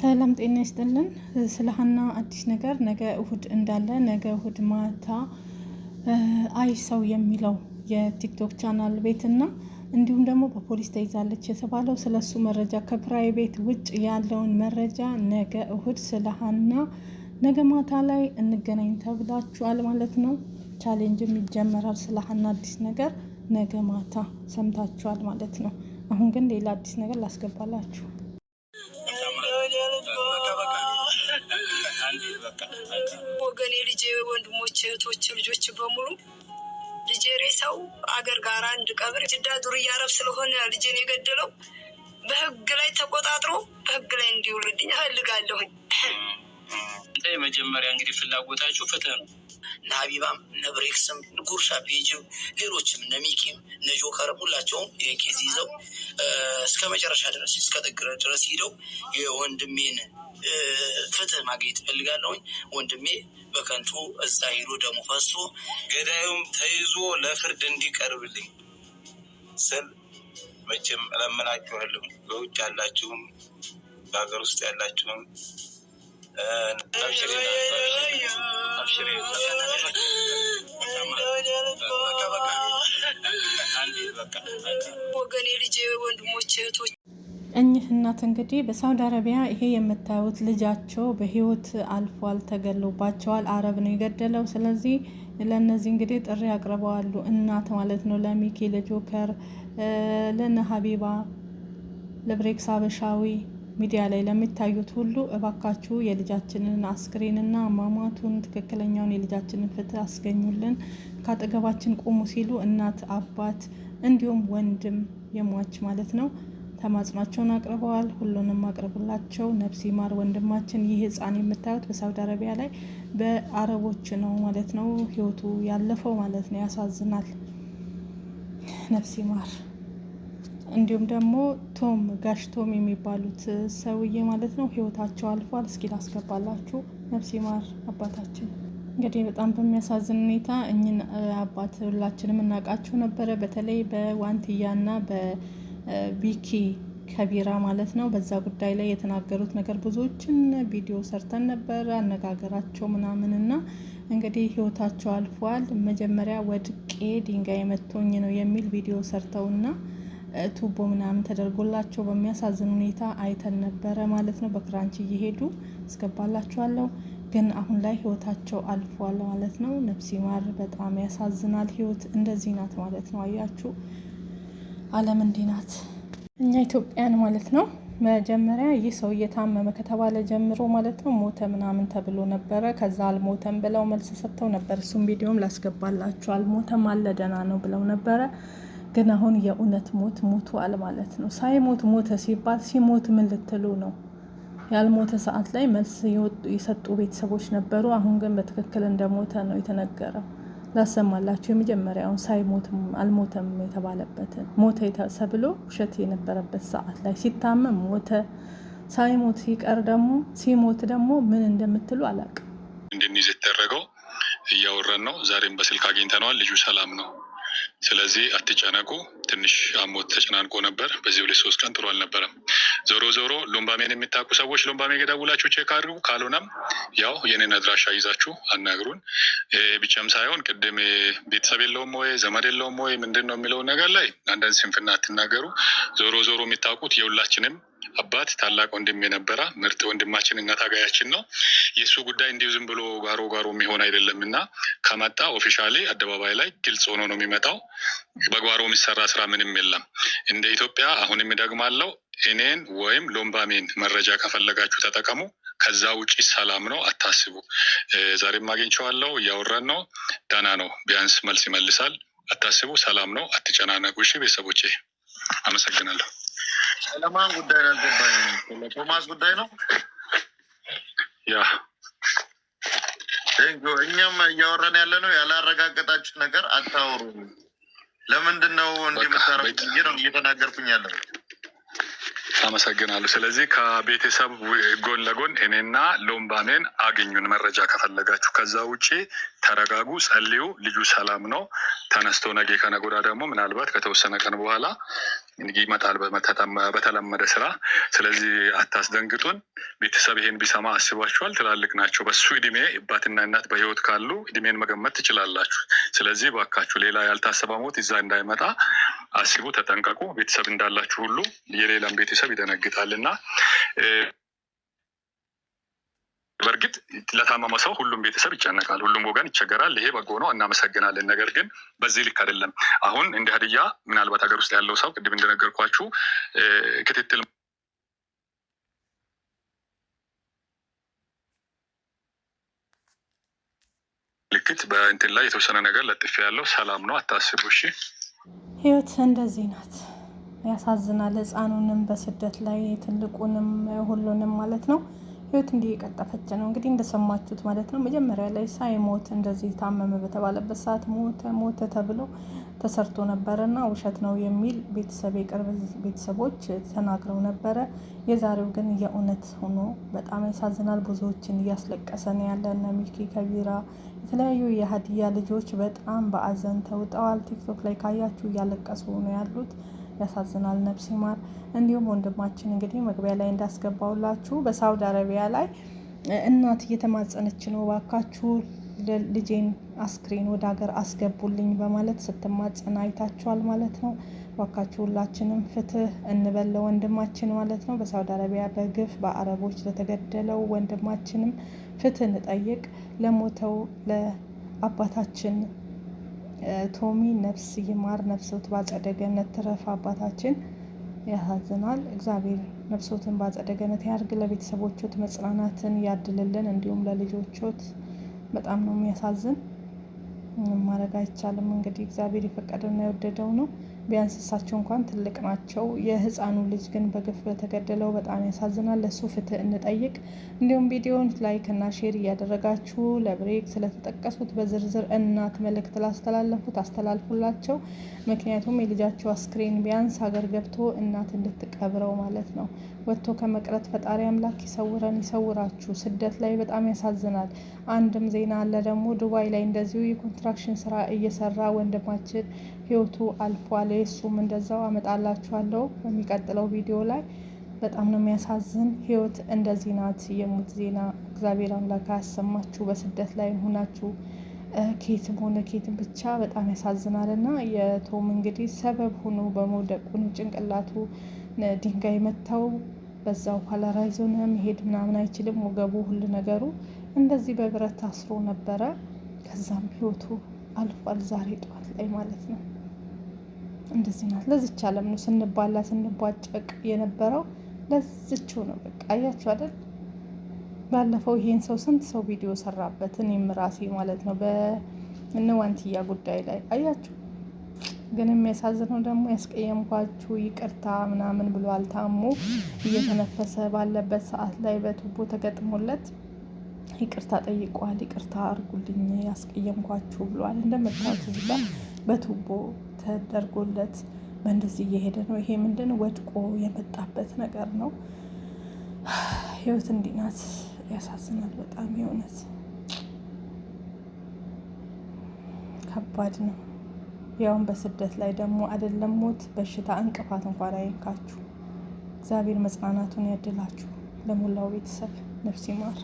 ሰላም ጤና ይስጥልን። ስለ ሀና አዲስ ነገር ነገ እሁድ እንዳለ ነገ እሁድ ማታ አይሰው የሚለው የቲክቶክ ቻናል ቤትና እንዲሁም ደግሞ በፖሊስ ተይዛለች የተባለው ስለሱ መረጃ ከፕራይቬት ውጭ ያለውን መረጃ ነገ እሁድ ስለ ሀና ነገ ማታ ላይ እንገናኝ ተብላችኋል ማለት ነው። ቻሌንጅም ይጀመራል። ስለ ሀና አዲስ ነገር ነገ ማታ ሰምታችኋል ማለት ነው። አሁን ግን ሌላ አዲስ ነገር ላስገባላችሁ። ወገኔ ልጄ፣ ወንድሞች፣ እህቶች፣ ልጆች በሙሉ ልጄ ሬሳው አገር ጋር አንድ ቀብር ጅዳ ዱርያ አረብ ስለሆነ ልጄን የገደለው በህግ ላይ ተቆጣጥሮ በህግ ላይ እንዲውልልኝ እፈልጋለሁኝ። መጀመሪያ እንግዲህ ፍላጎታችሁ ፍትህ ነው። እነ ሀቢባም እነ ብሬክስም ጉርሻ ፔጅም ሌሎችም እነ ሚኪም እነ ጆከርም ሁላቸውም ይህን ኬዝ ይዘው እስከ መጨረሻ ድረስ እስከ ጥግ ድረስ ሂደው የወንድሜን ፍትህ ማግኘት እፈልጋለሁኝ። ወንድሜ በከንቱ እዛ ሂዶ ደሙ ፈሶ ገዳዩም ተይዞ ለፍርድ እንዲቀርብልኝ ስል መቼም እለምናችኋለሁ። በውጭ ያላችሁም በሀገር ውስጥ ያላችሁም ወገኔ ልጄ፣ ወንድሞች፣ እህቶች እኚህ እናት እንግዲህ በሳውዲ አረቢያ ይሄ የምታዩት ልጃቸው በህይወት አልፏል፣ ተገሎባቸዋል። አረብ ነው የገደለው። ስለዚህ ለነዚህ እንግዲህ ጥሪ አቅርበዋሉ። እናት ማለት ነው። ለሚኪ፣ ለጆከር፣ ለነ ሀቢባ፣ ለብሬክስ አበሻዊ ሚዲያ ላይ ለሚታዩት ሁሉ እባካችሁ የልጃችንን አስክሬንና አሟሟቱን ትክክለኛውን የልጃችንን ፍትህ አስገኙልን፣ ካጠገባችን ቁሙ ሲሉ እናት፣ አባት እንዲሁም ወንድም የሟች ማለት ነው ተማጽኗቸውን አቅርበዋል። ሁሉንም አቅርብላቸው። ነፍስ ይማር ወንድማችን። ይህ ህፃን የምታዩት በሳውዲ አረቢያ ላይ በአረቦች ነው ማለት ነው ህይወቱ ያለፈው ማለት ነው። ያሳዝናል። ነፍስ ይማር። እንዲሁም ደግሞ ጋሽ ቶም የሚባሉት ሰውዬ ማለት ነው ህይወታቸው አልፏል። እስኪ ላስገባላችሁ። ነፍስ ይማር አባታችን። እንግዲህ በጣም በሚያሳዝን ሁኔታ እኝን አባት ሁላችንም እናውቃቸው ነበረ። በተለይ በዋንትያና ቢኪ ከቢራ ማለት ነው በዛ ጉዳይ ላይ የተናገሩት ነገር ብዙዎችን ቪዲዮ ሰርተን ነበር፣ አነጋገራቸው ምናምን እና እንግዲህ ህይወታቸው አልፏል። መጀመሪያ ወድቄ ድንጋይ መቶኝ ነው የሚል ቪዲዮ ሰርተውና ቱቦ ምናምን ተደርጎላቸው በሚያሳዝን ሁኔታ አይተን ነበረ ማለት ነው። በክራንች እየሄዱ አስገባላችኋለሁ። ግን አሁን ላይ ህይወታቸው አልፏል ማለት ነው። ነፍስ ይማር። በጣም ያሳዝናል። ህይወት እንደዚህ ናት ማለት ነው። አያችሁ፣ ዓለም እንዲህ ናት። እኛ ኢትዮጵያን ማለት ነው መጀመሪያ ይህ ሰው እየታመመ ከተባለ ጀምሮ ማለት ነው ሞተ ምናምን ተብሎ ነበረ። ከዛ አልሞተም ብለው መልስ ሰጥተው ነበር። እሱም ቪዲዮም ላስገባላችሁ። አልሞተም አለ ደህና ነው ብለው ነበረ። ግን አሁን የእውነት ሞቷል ማለት ነው። ሳይሞት ሞተ ሲባል ሲሞት ምን ልትሉ ነው? ያልሞተ ሰዓት ላይ መልስ የሰጡ ቤተሰቦች ነበሩ። አሁን ግን በትክክል እንደሞተ ነው የተነገረው። ላሰማላችሁ። የመጀመሪያውን አልሞተም የተባለበትን ሞተ ተብሎ ውሸት የነበረበት ሰዓት ላይ ሲታመም ሞተ፣ ሳይሞት ሲቀር ደግሞ ሲሞት ደግሞ ምን እንደምትሉ አላውቅም። እንድንይዝ የተደረገው እያወራን ነው። ዛሬም በስልክ አግኝተነዋል። ልጁ ሰላም ነው። ስለዚህ አትጨነቁ። ትንሽ አሞት ተጨናንቆ ነበር። በዚህ 2-3 ቀን ጥሩ አልነበረም። ዞሮ ዞሮ ሎምባሜን የሚታቁ ሰዎች ሎምባሜ ገደውላችሁ ቼክ አድርጉ። ካልሆነም ያው የኔን አድራሻ ይዛችሁ አናግሩን። ብቻም ሳይሆን ቅድም ቤተሰብ የለውም ወይ ዘመድ የለውም ወይ ምንድን ነው የሚለውን ነገር ላይ አንዳንድ ስንፍና አትናገሩ። ዞሮ ዞሮ የሚታቁት የሁላችንም አባት ታላቅ ወንድም የነበረ ምርጥ ወንድማችን እና ታጋያችን ነው። የእሱ ጉዳይ እንዲሁ ዝም ብሎ ጋሮ የሚሆን አይደለም እና ከመጣ ኦፊሻሊ አደባባይ ላይ ግልጽ ሆኖ ነው የሚመጣው። በጓሮ የሚሰራ ስራ ምንም የለም። እንደ ኢትዮጵያ አሁንም እደግማለሁ፣ እኔን ወይም ሎምባሜን መረጃ ከፈለጋችሁ ተጠቀሙ። ከዛ ውጪ ሰላም ነው፣ አታስቡ። ዛሬም አግኝቼዋለሁ፣ እያወራን ነው። ደህና ነው፣ ቢያንስ መልስ ይመልሳል። አታስቡ፣ ሰላም ነው፣ አትጨናነቁ። እሺ ቤተሰቦቼ፣ አመሰግናለሁ። ለማን ጉዳይ ነው አልገባኝም። ቶማስ ጉዳይ ነው። ያ እኛም እያወራን ያለ ነው። ያላረጋገጣችሁት ነገር አታወሩ። ለምንድን ነው እንደምታረጉት ነው እየተናገርኩኝ ያለው። አመሰግናለሁ። ስለዚህ ከቤተሰብ ጎን ለጎን እኔና ሎምባሜን አገኙን መረጃ ከፈለጋችሁ። ከዛ ውጪ ተረጋጉ፣ ጸልዩ። ልጁ ሰላም ነው። ተነስቶ ነገ ከነገ ወዲያ ደግሞ ምናልባት ከተወሰነ ቀን በኋላ ይመጣል በተለመደ ስራ። ስለዚህ አታስደንግጡን። ቤተሰብ ይሄን ቢሰማ አስባችኋል? ትላልቅ ናቸው። በሱ እድሜ አባትና እናት በህይወት ካሉ እድሜን መገመት ትችላላችሁ። ስለዚህ ባካችሁ ሌላ ያልታሰበ ሞት እዛ እንዳይመጣ አስቡ፣ ተጠንቀቁ። ቤተሰብ እንዳላችሁ ሁሉ የሌላም ቤተሰብ ይደነግጣልና በእርግጥ ለታመመ ሰው ሁሉም ቤተሰብ ይጨነቃል፣ ሁሉም ወገን ይቸገራል። ይሄ በጎ ነው፣ እናመሰግናለን። ነገር ግን በዚህ ልክ አይደለም። አሁን እንደ ሀዲያ ምናልባት ሀገር ውስጥ ያለው ሰው ቅድም እንደነገርኳችሁ ክትትል ምልክት በእንትን ላይ የተወሰነ ነገር ለጥፌ ያለው ሰላም ነው፣ አታስቡ። እሺ ህይወት እንደዚህ ናት። ያሳዝናል። ህፃኑንም በስደት ላይ ትልቁንም ሁሉንም ማለት ነው። ህይወት እንዲህ የቀጠፈች ነው እንግዲህ እንደሰማችሁት ማለት ነው። መጀመሪያ ላይ ሳይሞት እንደዚህ ታመመ በተባለበት ሰዓት ሞተ ተብሎ ተሰርቶ ነበረና ውሸት ነው የሚል ቤተሰብ የቅርብ ቤተሰቦች ተናግረው ነበረ። የዛሬው ግን የእውነት ሆኖ በጣም ያሳዝናል። ብዙዎችን እያስለቀሰ ነው ያለ። እነ ሚኪ ከቢራ የተለያዩ የሀዲያ ልጆች በጣም በአዘን ተውጠዋል። ቲክቶክ ላይ ካያችሁ እያለቀሱ ነው ያሉት። ያሳዝናል። ነፍስ ይማር። እንዲሁም ወንድማችን እንግዲህ መግቢያ ላይ እንዳስገባውላችሁ በሳውዲ አረቢያ ላይ እናት እየተማጸነች ነው፣ ባካችሁ ልጄን አስክሬን ወደ ሀገር አስገቡልኝ በማለት ስትማጸን አይታችኋል ማለት ነው። ባካችሁ ሁላችንም ፍትህ እንበል ወንድማችን ማለት ነው። በሳውዲ አረቢያ በግፍ በአረቦች ለተገደለው ወንድማችንም ፍትህ እንጠይቅ። ለሞተው ለአባታችን ቶሚ ነፍስ ይማር፣ ነፍሶት ባጸደ ገነት ትረፍ። አባታችን ያሳዝናል። እግዚአብሔር ነፍሶትን ባጸደ ገነት ያርግ። ለቤተሰቦቹት መጽናናትን ያድልልን፣ እንዲሁም ለልጆቹት። በጣም ነው የሚያሳዝን። ማድረግ አይቻልም። እንግዲህ እግዚአብሔር የፈቀደውና የወደደው ነው። ቢያንስ እሳቸው እንኳን ትልቅ ናቸው። የህፃኑ ልጅ ግን በግፍ በተገደለው በጣም ያሳዝናል። ለሱ ፍትህ እንጠይቅ። እንዲሁም ቪዲዮን ላይክ እና ሼር እያደረጋችሁ ለብሬክ ስለተጠቀሱት በዝርዝር እናት መልእክት ላስተላለፉት አስተላልፉላቸው። ምክንያቱም የልጃቸው አስክሬን ቢያንስ ሀገር ገብቶ እናት እንድትቀብረው ማለት ነው። ወጥቶ ከመቅረት ፈጣሪ አምላክ ይሰውረን ይሰውራችሁ። ስደት ላይ በጣም ያሳዝናል። አንድም ዜና አለ ደግሞ ዱባይ ላይ እንደዚሁ የኮንስትራክሽን ስራ እየሰራ ወንድማችን ህይወቱ አልፏል። እሱም እንደዛው አመጣላችኋለሁ በሚቀጥለው ቪዲዮ ላይ። በጣም ነው የሚያሳዝን። ህይወት እንደዚህ ናት። የሙት ዜና እግዚአብሔር አምላክ አያሰማችሁ። በስደት ላይ ሆናችሁ ኬትም ሆነ ኬትም ብቻ በጣም ያሳዝናል። እና የቶም እንግዲህ ሰበብ ሆኖ በመውደቁ ጭንቅላቱ ድንጋይ መታው። በዛው ፓላራይዞን መሄድ ምናምን አይችልም። ወገቡ ሁሉ ነገሩ እንደዚህ በብረት ታስሮ ነበረ። ከዛም ህይወቱ አልፏል። ዛሬ ጠዋት ላይ ማለት ነው። እንደዚህ ናት። ለዚች ዓለም ነው ስንባላ ስንቧጨቅ የነበረው። ለዚችው ነው በቃ። አያችሁ አይደል? ባለፈው ይሄን ሰው ስንት ሰው ቪዲዮ ሰራበት፣ እኔም ራሴ ማለት ነው በእነዋንትያ ጉዳይ ላይ አያችሁ። ግን የሚያሳዝነው ደግሞ ያስቀየምኳችሁ ይቅርታ ምናምን ብሏል። ታሞ እየተነፈሰ ባለበት ሰዓት ላይ በቱቦ ተገጥሞለት ይቅርታ ጠይቋል። ይቅርታ አርጉልኝ ያስቀየምኳችሁ ብሏል። እንደምታዩት እዚህ ጋር በቱቦ ተደርጎለት በእንደዚህ እየሄደ ነው። ይሄ ምንድን ወድቆ የመጣበት ነገር ነው። ህይወት እንዲህ ናት። ያሳዝናል በጣም የእውነት ከባድ ነው። ያውን በስደት ላይ ደግሞ አይደለም ሞት በሽታ እንቅፋት እንኳን አይንካችሁ። እግዚአብሔር መጽናናቱን ያድላችሁ። ለሞላው ቤተሰብ ነፍስ ይማር።